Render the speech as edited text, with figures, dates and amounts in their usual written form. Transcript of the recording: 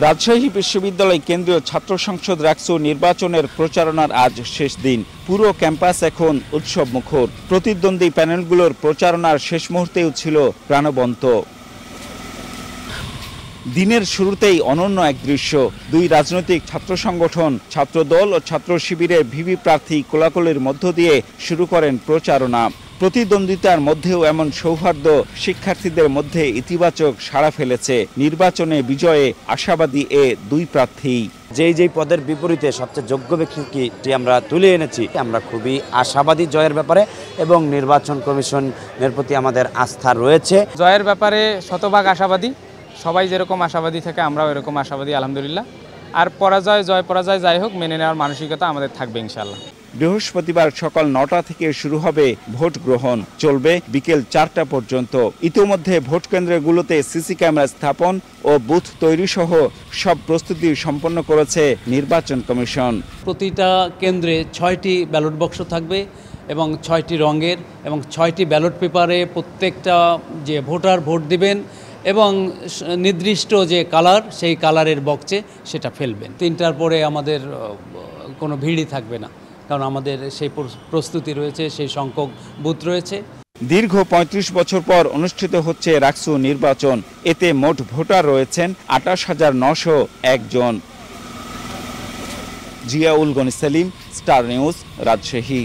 রাজশাহী বিশ্ববিদ্যালয় কেন্দ্রীয় ছাত্র সংসদ রাকসু নির্বাচনের প্রচারণার আজ শেষ দিন। পুরো ক্যাম্পাস এখন উৎসব মুখর। প্রতিদ্বন্দ্বী প্যানেলগুলোর প্রচারণার শেষ মুহূর্তেও ছিল প্রাণবন্ত। দিনের শুরুতেই অনন্য এক দৃশ্য। দুই রাজনৈতিক ছাত্র সংগঠন, ছাত্রদল ও ছাত্র শিবিরের ভিভি প্রার্থী কোলাকুলির মধ্য দিয়ে শুরু করেন প্রচারণা। প্রতিদ্বন্দ্বিতার মধ্যেও এমন সৌহার্দ্য শিক্ষার্থীদের মধ্যে ইতিবাচক সাড়া ফেলেছে। নির্বাচনে বিজয়ে আশাবাদী এ দুই প্রার্থী। যেই পদের বিপরীতে সবচেয়ে যোগ্য ব্যক্তিটি আমরা তুলে এনেছি, আমরা খুবই আশাবাদী জয়ের ব্যাপারে এবং নির্বাচন কমিশনের প্রতি আমাদের আস্থা রয়েছে। জয়ের ব্যাপারে শতভাগ আশাবাদী। সবাই যেরকম আশাবাদী থাকে আমরাও এরকম আশাবাদী আলহামদুলিল্লাহ। আর জয় পরাজয় যাই হোক, মেনে নেওয়ার মানসিকতা আমাদের থাকবে ইনশাআল্লাহ। বৃহস্পতিবার সকাল 9টা থেকে শুরু হবে ভোট গ্রহণ, চলবে বিকেল 4টা পর্যন্ত। ইতোমধ্যে ভোট কেন্দ্রগুলোতে সিসি ক্যামেরা স্থাপন ও বুথ তৈরি সহ সব প্রস্তুতি সম্পন্ন করেছে নির্বাচন কমিশন। প্রতিটা কেন্দ্রে 6টি ব্যালট বাক্স থাকবে এবং 6টি রঙের এবং 6টি ব্যালট পেপারে প্রত্যেকটা যে ভোটার ভোট দিবেন এবং নির্দিষ্ট যে কালার, সেই কালারের বক্সে সেটা ফেলবেন। 3টার পরে আমাদের কোনো ভিড়ই থাকবে না, কারণ আমাদের সেই প্রস্তুতি রয়েছে, সেই সংখ্যক বুথ রয়েছে। দীর্ঘ 35 বছর পর অনুষ্ঠিত হচ্ছে রাকসু নির্বাচন। এতে মোট ভোটার রয়েছেন 28,901 জন। Ziaul Gani Selim, star news, Rajshahi.